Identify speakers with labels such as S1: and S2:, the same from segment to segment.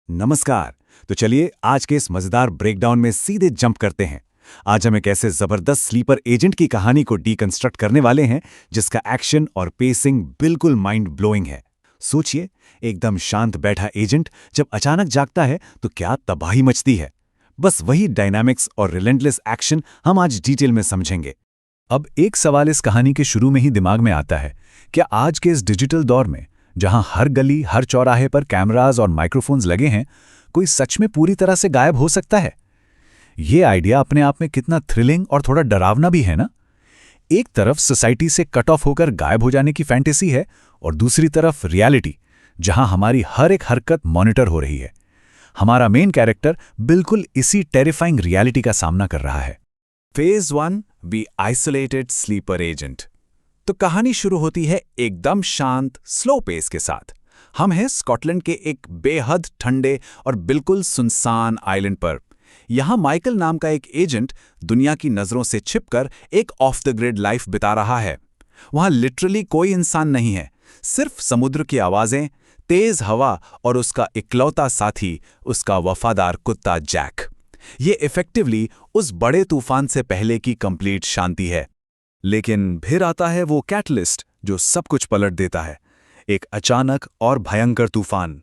S1: नमस्कार। तो चलिए आज के इस मजेदार ब्रेकडाउन में सीधे जंप करते हैं। आज हम एक ऐसे जबरदस्त स्लीपर एजेंट की कहानी को डीकंस्ट्रक्ट करने वाले हैं जिसका एक्शन और पेसिंग बिल्कुल माइंड ब्लोइंग है। सोचिए, एकदम शांत बैठा एजेंट जब अचानक जागता है तो क्या तबाही मचती है। बस वही डायनामिक्स और रिलेंटलेस एक्शन हम आज डिटेल में समझेंगे।
S2: अब एक सवाल इस कहानी के शुरू में ही दिमाग में आता है, क्या आज के इस डिजिटल दौर में जहां हर गली हर चौराहे पर कैमरास और माइक्रोफोन्स लगे हैं, कोई सच में पूरी तरह से गायब हो सकता है? ये आइडिया अपने आप में कितना थ्रिलिंग और थोड़ा डरावना भी है ना। एक तरफ सोसाइटी से कट ऑफ होकर गायब हो जाने की फैंटेसी है और दूसरी तरफ रियलिटी, जहां हमारी हर एक हरकत मॉनिटर हो रही है। हमारा मेन कैरेक्टर बिल्कुल इसी टेरिफाइंग रियलिटी का सामना कर रहा है।
S1: Phase 1 B isolated sleeper agent. तो कहानी शुरू होती है एकदम शांत स्लो पेस के साथ। हम हैं स्कॉटलैंड के एक बेहद ठंडे और बिल्कुल सुनसान आइलैंड पर। यहाँ माइकल नाम का एक एजेंट दुनिया की नज़रों से छिपकर एक ऑफ द ग्रिड लाइफ बिता रहा है। वहाँ लिटरली कोई इंसान नहीं है, सिर्फ समुद्र की आवाज़ें, तेज़ हवा और उसका इकलौता साथी, उसका वफादार कुत्ता जैक। ये इफेक्टिवली उस बड़े तूफान से पहले की कंप्लीट शांति है। लेकिन फिर आता है वो कैटलिस्ट जो सब कुछ पलट देता है। एक अचानक और भयंकर तूफान।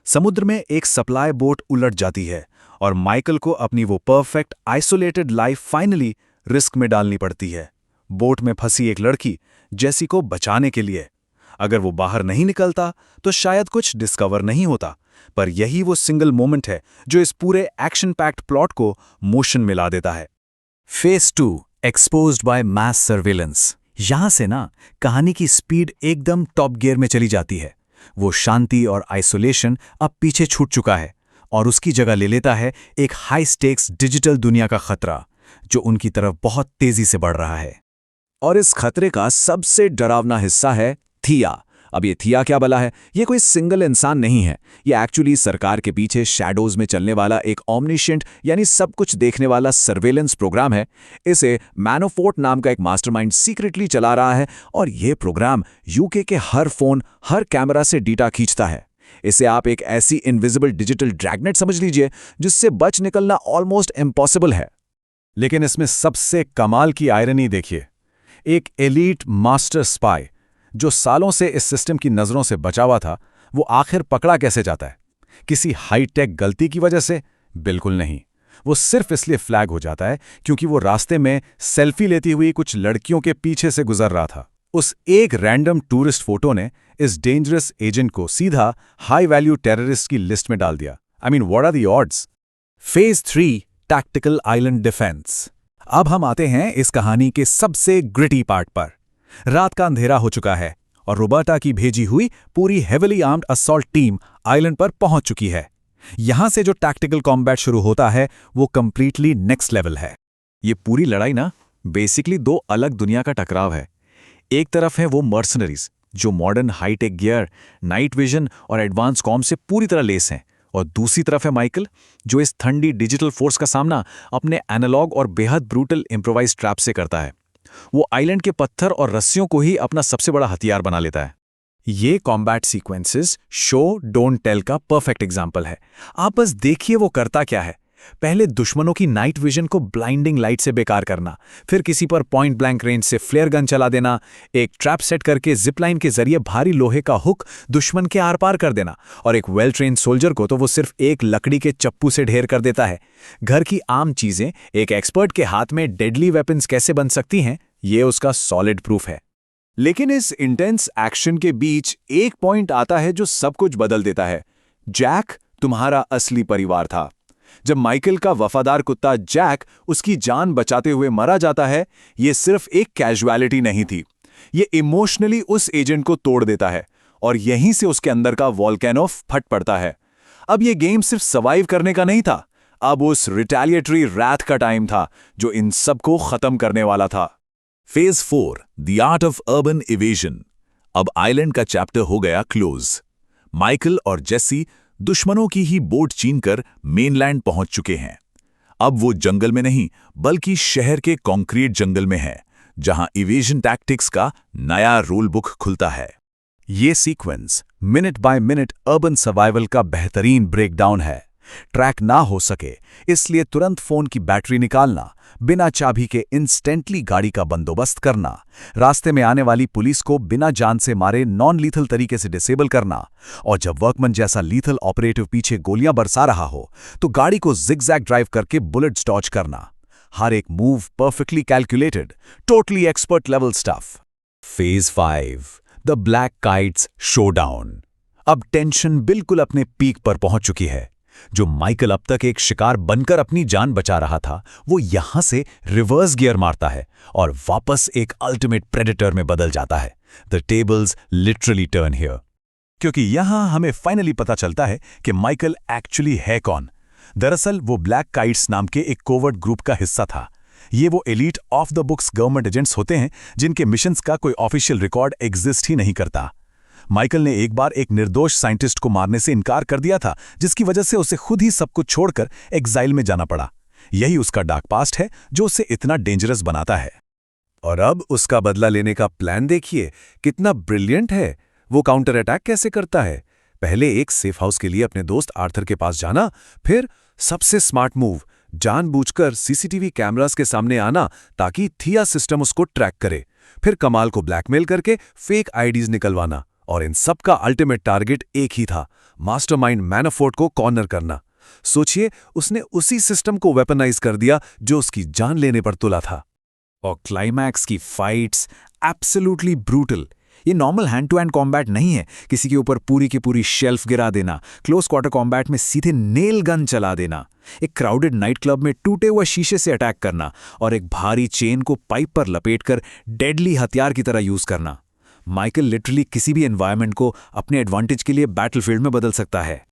S1: समुद्र में एक सप्लाई बोट उलट जाती है और माइकल को अपनी वो perfect isolated life finally risk में डालनी पड़ती है। बोट में फंसी एक लड़की जेसी को बचाने के लिए। अगर वो बाहर नहीं निकलता तो शायद कुछ डिस्कवर नहीं होता, पर यही वो सिंगल मोमेंट है जो इस पूरे एक्शन पैक्ड प्लॉट को मोशन में ला देता है। Phase 2 exposed by mass surveillance. यहां से ना कहानी की स्पीड एकदम टॉप गियर में चली जाती है। वो शांति और आइसोलेशन अब पीछे छूट चुका है और उसकी जगह ले लेता है एक हाई स्टेक्स डिजिटल दुनिया का खतरा जो उनकी तरफ बहुत तेजी से बढ़ रहा है। और इस खतरे का सबसे डरावना हिस्सा है थिया। अब ये थिया क्या भला है? ये कोई सिंगल इंसान नहीं है। ये एक्चुअली सरकार के पीछे शैडोज में चलने वाला एक ऑमनिशेंट यानी सब कुछ देखने वाला सर्वेलेंस प्रोग्राम है। इसे मैनोफोर्ट नाम का एक मास्टरमाइंड सीक्रेटली चला रहा है और ये प्रोग्राम यूके के हर फोन, हर कैमरा से डेटा खींचता है। इसे आप एक ऐसी इनविजिबल डिजिटल ड्रैगनेट समझ लीजिए जिससे बच निकलना ऑलमोस्ट इम्पॉसिबल है।
S2: लेकिन इसमें सबसे कमाल की आयरनी देखिए। एक एलीट मास्टर स्पाई जो सालों से इस सिस्टम की नज़रों से बचा हुआ था, वो आखिर पकड़ा कैसे जाता है? किसी हाईटेक गलती की वजह से? बिल्कुल नहीं। वो सिर्फ इसलिए फ्लैग हो जाता है क्योंकि वो रास्ते में सेल्फी लेती हुई कुछ लड़कियों के पीछे से गुजर रहा था। उस एक रैंडम टूरिस्ट फोटो ने इस डेंजरस एजेंट को सीधा हाई वैल्यू टेररिस्ट की लिस्ट में डाल दिया। I mean, what are the odds? Phase 3 tactical island defence. अब हम आते हैं इस कहानी के सबसे ग्रिटी पार्ट पर। रात का अंधेरा हो चुका है और रोबर्टा की भेजी हुई पूरी heavily armed assault team island पर पहुंच चुकी है। यहां से जो टैक्टिकल कॉम्बैट शुरू होता है वो कंप्लीटली नेक्स्ट लेवल है।
S1: ये पूरी लड़ाई ना बेसिकली दो अलग दुनिया का टकराव है। एक तरफ है वो मर्सनरीज जो modern high tech gear, night vision और एडवांस कॉम से पूरी तरह लेस हैं, और दूसरी तरफ है माइकल जो इस ठंडी डिजिटल फोर्स का सामना अपने एनालॉग और बेहद ब्रूटल इम्प्रोवाइज ट्रैप से करता है। वो आइलैंड के पत्थर और रस्सियों को ही अपना सबसे बड़ा हथियार बना लेता है। ये combat sequences show don't tell का परफेक्ट एग्जाम्पल है। आप बस देखिए वो करता क्या है। पहले दुश्मनों की नाइट विजन को ब्लाइंडिंग लाइट से बेकार करना, फिर किसी पर पॉइंट ब्लैंक रेंज से फ्लेयर गन चला देना, एक ट्रैप सेट करके जिपलाइन के जरिए भारी लोहे का हुक दुश्मन के आर पार कर देना, और एक वेल ट्रेन्ड सोल्जर को तो वो सिर्फ एक लकड़ी के चप्पू से ढेर कर देता है। घर की आम चीजें एक एक्सपर्ट के हाथ में डेडली वेपन्स कैसे बन सकती हैं, ये उसका सॉलिड प्रूफ है। लेकिन इस इंटेंस एक्शन के बीच एक पॉइंट आता है जो सब कुछ बदल देता है। जैक तुम्हारा असली परिवार था। जब माइकल का वफादार कुत्ता जैक उसकी जान बचाते हुए मारा जाता है, यह सिर्फ एक कैजुअलिटी नहीं थी, ये इमोशनली उस एजेंट को तोड़ देता है और यहीं से उसके अंदर का वॉल्केनो फट पड़ता है। अब यह गेम सिर्फ सर्वाइव करने का नहीं था, अब उस रिटेलिएटरी रैथ का टाइम था जो इन सबको खत्म करने वाला था। Phase 4 the art of urban evasion. अब आइलैंड का चैप्टर हो गया क्लोज। माइकल और जेसी दुश्मनों की ही बोट छीनकर मेनलैंड पहुंच चुके हैं। अब वो जंगल में नहीं बल्कि शहर के कंक्रीट जंगल में है, जहां इवेजन टैक्टिक्स का नया रूल बुक खुलता है।
S2: ये sequence minute by minute urban survival का बेहतरीन ब्रेकडाउन है। ट्रैक ना हो सके इसलिए तुरंत फोन की बैटरी निकालना, बिना चाबी के इंस्टेंटली गाड़ी का बंदोबस्त करना, रास्ते में आने वाली पुलिस को बिना जान से मारे नॉन लीथल तरीके से डिसेबल करना, और जब वर्कमैन जैसा लीथल ऑपरेटिव पीछे गोलियां बरसा रहा हो तो गाड़ी को जिगजैग ड्राइव करके बुलेट्स डॉज करना। हर एक move perfectly calculated, totally expert level stuff. Phase 5 the black kites showdown. अब टेंशन बिल्कुल अपने पीक पर पहुंच चुकी है। जो माइकल अब तक एक शिकार बनकर अपनी जान बचा रहा था, वो यहां से रिवर्स गियर मारता है और वापस एक अल्टीमेट प्रेडेटर में बदल जाता है। The tables literally turn here. क्योंकि यहां हमें फाइनली पता चलता है कि माइकल एक्चुअली है कौन। दरअसल वो ब्लैक काइट्स नाम के एक कोवर्ट ग्रुप का हिस्सा था। ये वो elite of the books government agents होते हैं जिनके मिशंस का कोई ऑफिशियल रिकॉर्ड एग्जिस्ट ही नहीं करता। माइकल ने एक बार एक निर्दोष साइंटिस्ट को मारने से इनकार कर दिया था, जिसकी वजह से उसे खुद ही सब कुछ छोड़कर एग्जाइल में जाना पड़ा। यही उसका डार्क पास्ट है जो उसे इतना डेंजरस बनाता है। और अब उसका बदला लेने का प्लान देखिए, कितना ब्रिलियंट है। वो काउंटर अटैक कैसे करता है। पहले एक सेफ हाउस के लिए अपने दोस्त आर्थर के पास जाना, फिर सबसे स्मार्ट मूव, जानबूझकर सीसीटीवी कैमरास के सामने आना ताकि थिया सिस्टम उसको ट्रैक करे, फिर कमाल को ब्लैकमेल करके फेक आईडीज निकलवाना। और इन सब का अल्टीमेट टारगेट एक ही था, मास्टरमाइंड मैनाफोर्ट को कॉर्नर करना। सोचिए, उसने उसी सिस्टम को वेपनाइज कर दिया जो उसकी जान लेने पर तुला था।
S1: और क्लाइमैक्स की फाइट्स एब्सोल्युटली ब्रूटल। ये normal hand to hand combat नहीं है, किसी के ऊपर पूरी की पूरी शेल्फ गिरा देना, क्लोज क्वार्टर कॉम्बैट में सीधे नेल गन चला देना, एक क्राउडेड नाइट क्लब में टूटे हुए शीशे से अटैक करना और एक भारी चेन को पाइप पर लपेटकर डेडली हथियार की तरह यूज करना। माइकल लिटरली किसी भी एनवायरनमेंट को अपने एडवांटेज के लिए बैटलफील्ड में बदल सकता है।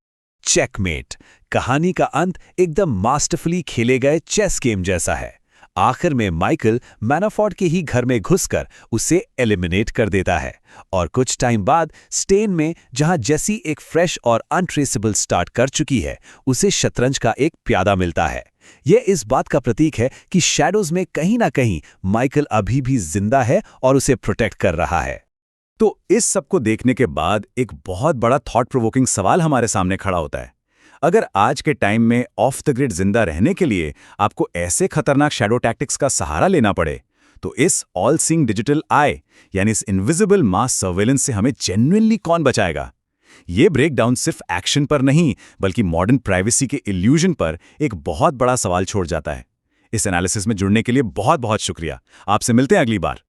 S2: चेकमेट। कहानी का अंत एकदम मास्टरफुली खेले गए चेस गेम जैसा है। आखिर में माइकल मैनाफोर्ट के ही घर में घुसकर उसे एलिमिनेट कर देता है और कुछ टाइम बाद स्टेन में, जहां जेसी एक फ्रेश और अनट्रेसेबल स्टार्ट कर चुकी है, उसे शतरंज का एक प्यादा मिलता है। यह इस बात का प्रतीक है कि शैडोज में कहीं ना कहीं माइकल अभी भी जिंदा है और उसे प्रोटेक्ट कर रहा है।
S1: तो इस सब को देखने के बाद एक बहुत बड़ा थॉट प्रोवोकिंग सवाल हमारे सामने खड़ा होता है। अगर आज के टाइम में ऑफ द ग्रिड जिंदा रहने के लिए आपको ऐसे खतरनाक शैडो टैक्टिक्स का सहारा लेना पड़े, तो इस ऑल सीइंग डिजिटल आई यानी इस इनविजिबल मास सर्वेलेंस से हमें जेन्युइनली कौन बचाएगा? ये ब्रेकडाउन सिर्फ एक्शन पर नहीं बल्कि मॉडर्न प्राइवेसी के इल्यूजन पर एक बहुत बड़ा सवाल छोड़ जाता है। इस एनालिसिस में जुड़ने के लिए बहुत बहुत शुक्रिया। आपसे मिलते हैं अगली बार।